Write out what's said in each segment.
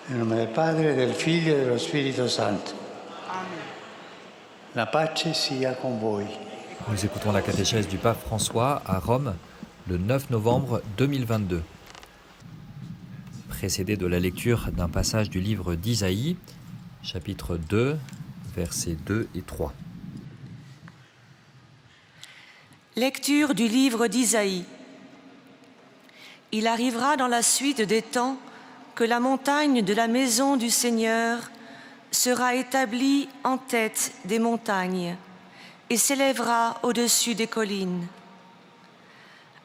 Nel nome del Padre, del Figlio e dello Spirito Santo. La pace sia con voi. Nous écoutons la catéchèse du pape François à Rome le 9 novembre 2022, précédée de la lecture d'un passage du livre d'Isaïe, chapitre 2, versets 2 et 3. Lecture du livre d'Isaïe. Il arrivera dans la suite des temps que la montagne de la maison du Seigneur sera établie en tête des montagnes et s'élèvera au-dessus des collines.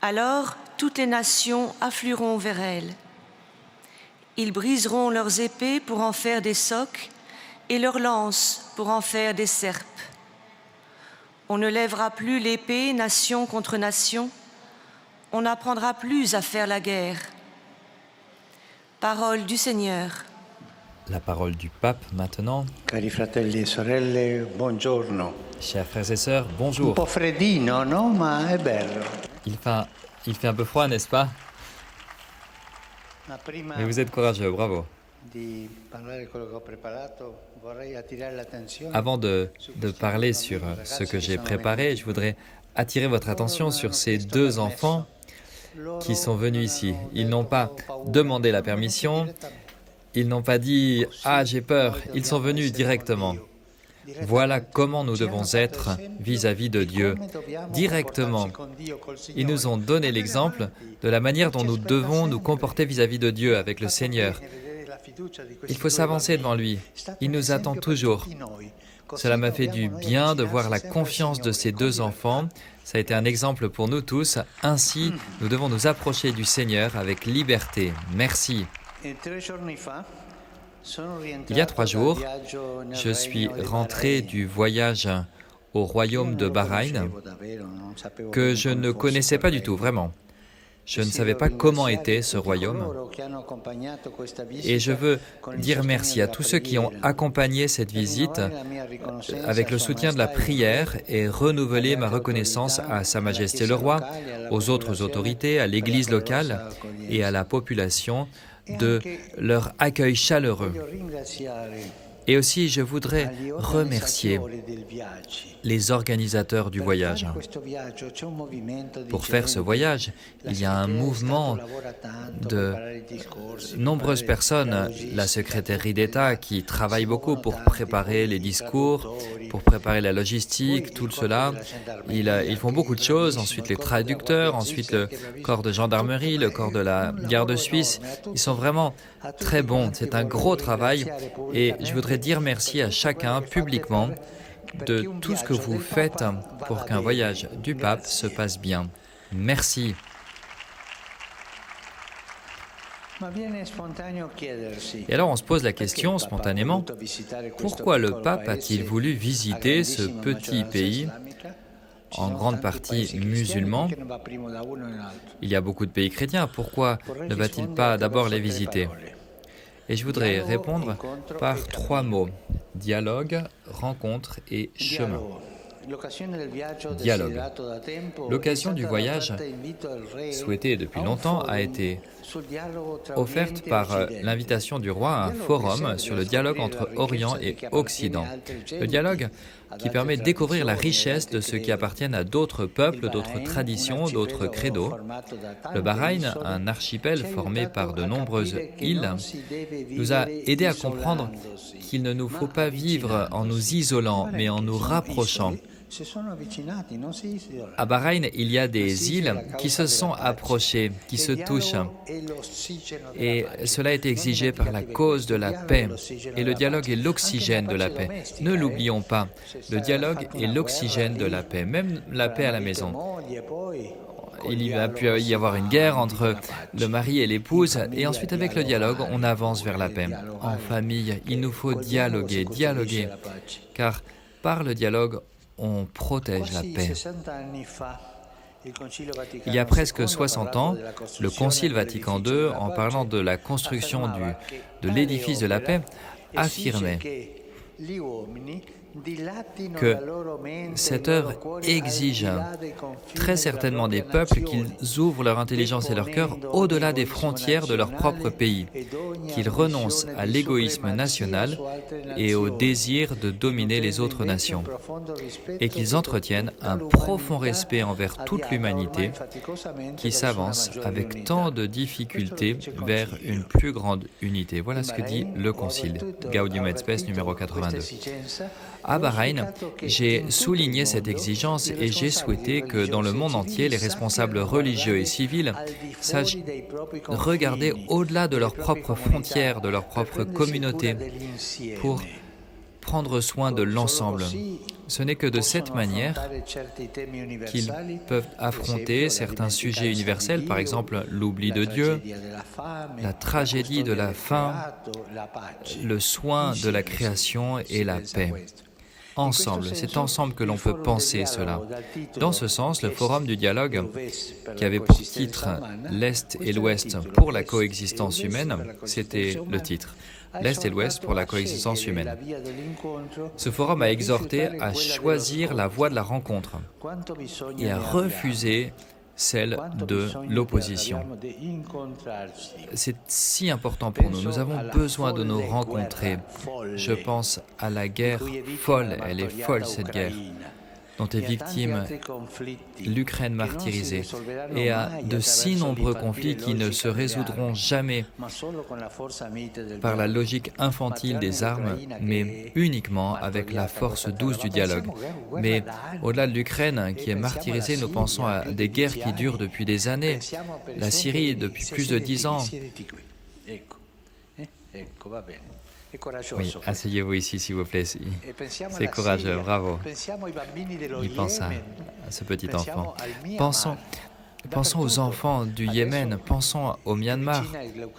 Alors toutes les nations afflueront vers elle. Ils briseront leurs épées pour en faire des socs et leurs lances pour en faire des serpes. On ne lèvera plus l'épée nation contre nation, on n'apprendra plus à faire la guerre. Parole du Seigneur. La parole du pape maintenant. Cari fratelli e sorelle, buongiorno. Chers frères et sœurs, Un bonjour. po' freddino, no? Ma è bello. Il fait un peu froid, n'est-ce pas? Ma prima Mais vous êtes courageux, bravo. di parlare quello che ho preparato, vorrei attirare l'attenzione. Avant de parler sur ce que j'ai préparé, je voudrais attirer votre attention sur ces deux enfants qui sont venus ici. Ils n'ont pas demandé la permission, ils n'ont pas dit « Ah, j'ai peur », ils sont venus directement. Voilà comment nous devons être vis-à-vis de Dieu, directement. Ils nous ont donné l'exemple de la manière dont nous devons nous comporter vis-à-vis de Dieu, avec le Seigneur. Il faut s'avancer devant lui. Il nous attend toujours. Cela m'a fait du bien de voir la confiance de ces deux enfants. Ça a été un exemple pour nous tous. Ainsi, nous devons nous approcher du Seigneur avec liberté. Merci. Il y a 3 jours, je suis rentré du voyage au royaume de Bahreïn que je ne connaissais pas du tout, vraiment. Je ne savais pas comment était ce royaume. Et je veux dire merci à tous ceux qui ont accompagné cette visite avec le soutien de la prière et renouveler ma reconnaissance à Sa Majesté le Roi, aux autres autorités, à l'Église locale et à la population de leur accueil chaleureux. Et aussi, je voudrais remercier les organisateurs du voyage. Pour faire ce voyage, il y a un mouvement de nombreuses personnes, la secrétairie d'État qui travaille beaucoup pour préparer les discours, pour préparer la logistique, tout cela. Ils font beaucoup de choses, ensuite les traducteurs, ensuite le corps de gendarmerie, le corps de la garde suisse. Ils sont vraiment très bons, c'est un gros travail et je voudrais dire merci à chacun publiquement de tout ce que vous faites pour qu'un voyage du pape se passe bien. Merci. Et alors on se pose la question spontanément, pourquoi le pape a-t-il voulu visiter ce petit pays, en grande partie musulman? Il y a beaucoup de pays chrétiens, pourquoi ne va-t-il pas d'abord les visiter? Et je voudrais répondre par 3 mots, dialogue, rencontre et chemin. Dialogue. L'occasion du voyage, souhaitée depuis longtemps, a été offerte par l'invitation du roi à un forum sur le dialogue entre Orient et Occident. Le dialogue qui permet de découvrir la richesse de ceux qui appartiennent à d'autres peuples, d'autres traditions, d'autres credos. Le Bahreïn, un archipel formé par de nombreuses îles, nous a aidés à comprendre qu'il ne nous faut pas vivre en nous isolant, mais en nous rapprochant. À Bahreïn, il y a des îles qui se sont approchées, qui se touchent. Et cela est exigé par la cause de la paix. Et le dialogue est l'oxygène de la paix. Ne l'oublions pas, le dialogue est l'oxygène de la paix, même la paix à la maison. Il a pu y avoir une guerre entre le mari et l'épouse, et ensuite avec le dialogue, on avance vers la paix. En famille, il nous faut dialoguer, car par le dialogue, on protège la paix. Il y a presque 60 ans, le Concile Vatican II, en parlant de la construction de l'édifice de la paix, affirmait que cette œuvre exige très certainement des peuples qu'ils ouvrent leur intelligence et leur cœur au-delà des frontières de leur propre pays, qu'ils renoncent à l'égoïsme national et au désir de dominer les autres nations, et qu'ils entretiennent un profond respect envers toute l'humanité qui s'avance avec tant de difficultés vers une plus grande unité. Voilà ce que dit le Concile, Gaudium et Spes numéro 82. À Bahreïn, j'ai souligné cette exigence et j'ai souhaité que dans le monde entier, les responsables religieux et civils sachent regarder au-delà de leurs propres frontières, de leur propre communauté, pour prendre soin de l'ensemble. Ce n'est que de cette manière qu'ils peuvent affronter certains sujets universels, par exemple l'oubli de Dieu, la tragédie de la faim, le soin de la création et la paix. Ensemble, c'est ensemble que l'on peut penser cela. Dans ce sens, le Forum du dialogue, qui avait pour titre « L'Est et l'Ouest pour la coexistence humaine », c'était le titre. L'Est et l'Ouest pour la coexistence humaine. Ce forum a exhorté à choisir la voie de la rencontre et à refuser celle de l'opposition. C'est si important pour nous. Nous avons besoin de nous rencontrer. Je pense à la guerre folle. Elle est folle, cette guerre, dont est victime l'Ukraine martyrisée, et à de si nombreux conflits qui ne se résoudront jamais par la logique infantile des armes, mais uniquement avec la force douce du dialogue. Mais au-delà de l'Ukraine qui est martyrisée, nous pensons à des guerres qui durent depuis des années, la Syrie depuis plus de 10 ans. Oui, asseyez-vous ici, s'il vous plaît. C'est courageux, bravo. Il pense à ce petit enfant. Pensons aux enfants du Yémen, pensons au Myanmar,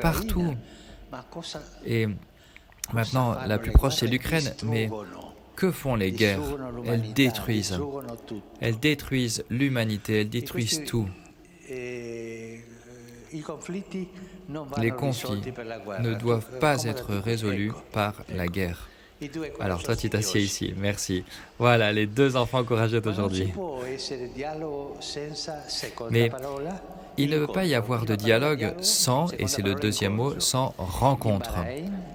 partout. Et maintenant, la plus proche, c'est l'Ukraine. Mais que font les guerres? Elles détruisent l'humanité, elles détruisent tout. Les conflits ne doivent pas être résolus par la guerre. Alors toi, tu t'assieds ici, merci. Voilà, les deux enfants courageux d'aujourd'hui. Mais il ne peut pas y avoir de dialogue sans, et c'est le deuxième mot, sans rencontre.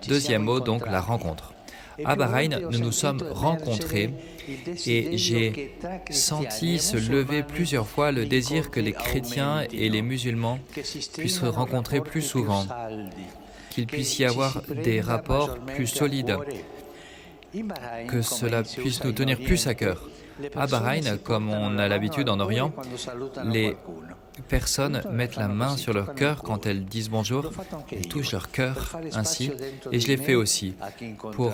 Deuxième mot, donc, la rencontre. À Bahreïn, nous nous sommes rencontrés et j'ai senti se lever plusieurs fois le désir que les chrétiens et les musulmans puissent se rencontrer plus souvent, qu'il puisse y avoir des rapports plus solides, que cela puisse nous tenir plus à cœur. À Bahreïn, comme on a l'habitude en Orient, les personnes mettent la main sur leur cœur quand elles disent bonjour, elles touchent leur cœur ainsi, et je l'ai fait aussi, pour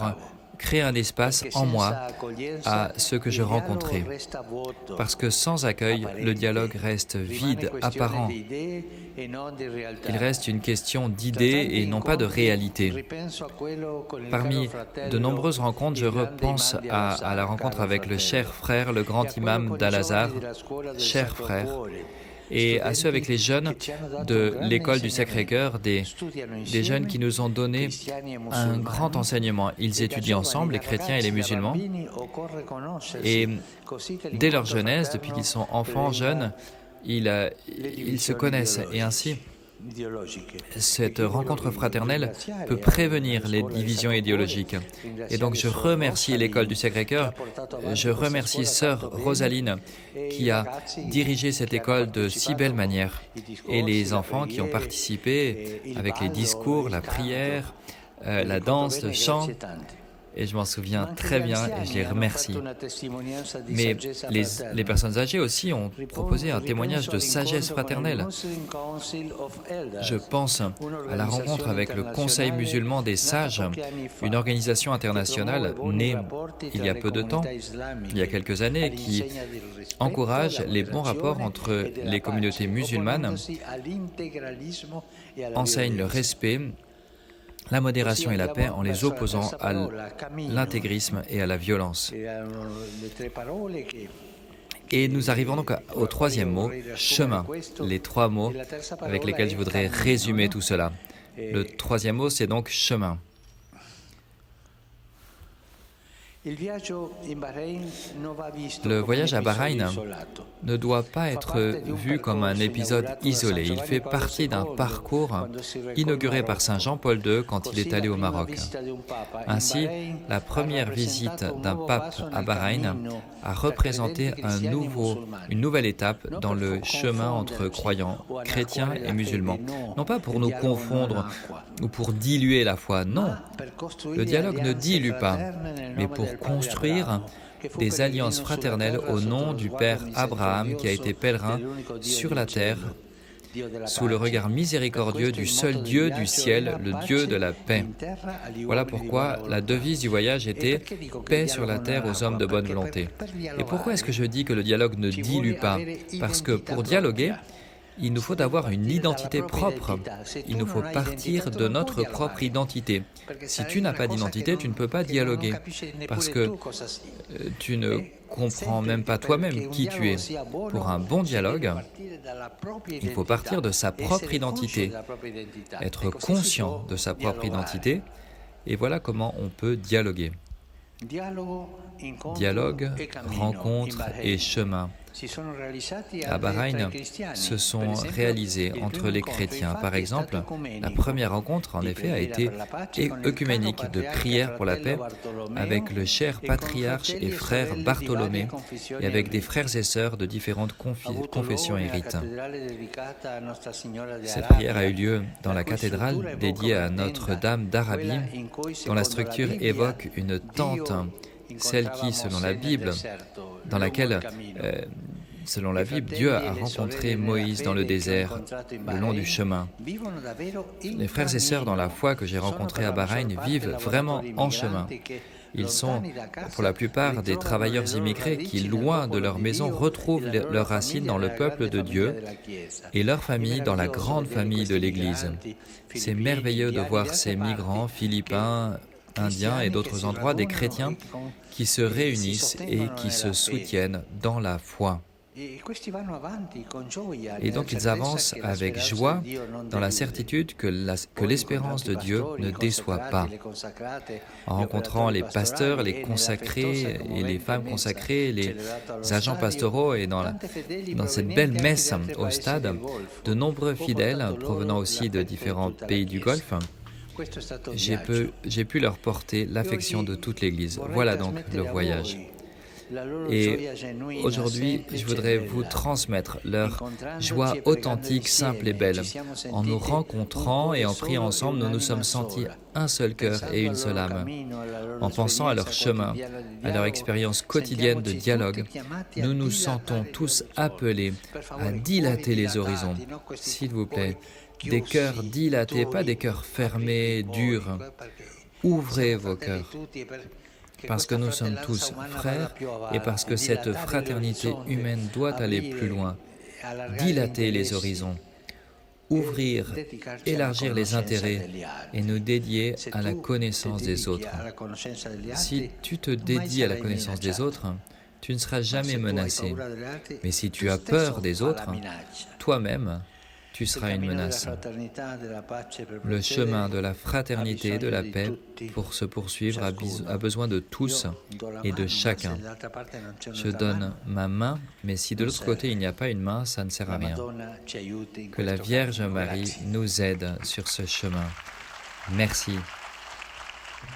créer un espace en moi à ceux que je rencontrais. Parce que sans accueil, le dialogue reste vide, apparent. Il reste une question d'idées et non pas de réalité. Parmi de nombreuses rencontres, je repense à la rencontre avec le cher frère, le grand imam d'Al-Azhar, cher frère, et à ceux avec les jeunes de l'école du Sacré-Cœur, des jeunes qui nous ont donné un grand enseignement. Ils étudient ensemble, les chrétiens et les musulmans, et dès leur jeunesse, depuis qu'ils sont enfants, jeunes, ils se connaissent, et ainsi, cette rencontre fraternelle peut prévenir les divisions idéologiques. Et donc je remercie l'école du Sacré-Cœur, je remercie sœur Rosaline qui a dirigé cette école de si belle manière, et les enfants qui ont participé avec les discours, la prière, la danse, le chant. Et je m'en souviens très bien et je les remercie. Mais les personnes âgées aussi ont proposé un témoignage de sagesse fraternelle. Je pense à la rencontre avec le Conseil musulman des sages, une organisation internationale née il y a peu de temps, il y a quelques années, qui encourage les bons rapports entre les communautés musulmanes, enseigne le respect, la modération et la paix en les opposant à l'intégrisme et à la violence. Et nous arrivons donc au troisième mot, chemin. Les trois mots avec lesquels je voudrais résumer tout cela. Le troisième mot, c'est donc chemin. Le voyage à Bahreïn ne doit pas être vu comme un épisode isolé. Il fait partie d'un parcours inauguré par Saint Jean-Paul II quand il est allé au Maroc. Ainsi, la première visite d'un pape à Bahreïn a représenté une nouvelle étape dans le chemin entre croyants chrétiens et musulmans. Non pas pour nous confondre ou pour diluer la foi, non. Le dialogue ne dilue pas, mais pour construire des alliances fraternelles au nom du Père Abraham qui a été pèlerin sur la terre sous le regard miséricordieux du seul Dieu du ciel, le Dieu de la paix. Voilà pourquoi la devise du voyage était « Paix sur la terre aux hommes de bonne volonté ». Et pourquoi est-ce que je dis que le dialogue ne dilue pas? Parce que pour dialoguer, il nous faut avoir une identité propre. Il nous faut partir de notre propre identité. Si tu n'as pas d'identité, tu ne peux pas dialoguer, parce que tu ne comprends même pas toi-même qui tu es. Pour un bon dialogue, il faut partir de sa propre identité, être conscient de sa propre identité, et voilà comment on peut dialoguer. Dialogue, rencontre et chemin. À Bahreïn, se sont réalisés entre les chrétiens. Par exemple, la première rencontre, en effet, a été œcuménique, de prière pour la paix, avec le cher patriarche et frère Bartholomé, et avec des frères et sœurs de différentes confessions et rites. Cette prière a eu lieu dans la cathédrale dédiée à Notre-Dame d'Arabie, dont la structure évoque une tente, celle qui, selon la Bible, selon la Bible, Dieu a rencontré Moïse dans le désert, le long du chemin. Les frères et sœurs dans la foi que j'ai rencontrés à Bahreïn vivent vraiment en chemin. Ils sont, pour la plupart, des travailleurs immigrés qui, loin de leur maison, retrouvent leurs racines dans le peuple de Dieu et leur famille dans la grande famille de l'Église. C'est merveilleux de voir ces migrants philippins, indiens et d'autres endroits, des chrétiens qui se réunissent et qui se soutiennent dans la foi. Et donc ils avancent avec joie dans la certitude que l'espérance de Dieu ne déçoit pas. En rencontrant les pasteurs, les consacrés et les femmes consacrées, les agents pastoraux et dans cette belle messe au stade, de nombreux fidèles provenant aussi de différents pays du Golfe, j'ai pu leur porter l'affection de toute l'Église. Voilà donc le voyage. Et aujourd'hui, je voudrais vous transmettre leur joie authentique, simple et belle. En nous rencontrant et en priant ensemble, nous nous sommes sentis un seul cœur et une seule âme. En pensant à leur chemin, à leur expérience quotidienne de dialogue, nous nous sentons tous appelés à dilater les horizons. S'il vous plaît, des cœurs dilatés, pas des cœurs fermés, durs. Ouvrez vos cœurs. Parce que nous sommes tous frères et parce que cette fraternité humaine doit aller plus loin. Dilater les horizons, ouvrir, élargir les intérêts et nous dédier à la connaissance des autres. Si tu te dédies à la connaissance des autres, tu ne seras jamais menacé. Mais si tu as peur des autres, toi-même, tu seras une menace. Le chemin de la fraternité et de la paix pour se poursuivre a besoin de tous et de chacun. Je donne ma main, mais si de l'autre côté il n'y a pas une main, ça ne sert à rien. Que la Vierge Marie nous aide sur ce chemin. Merci.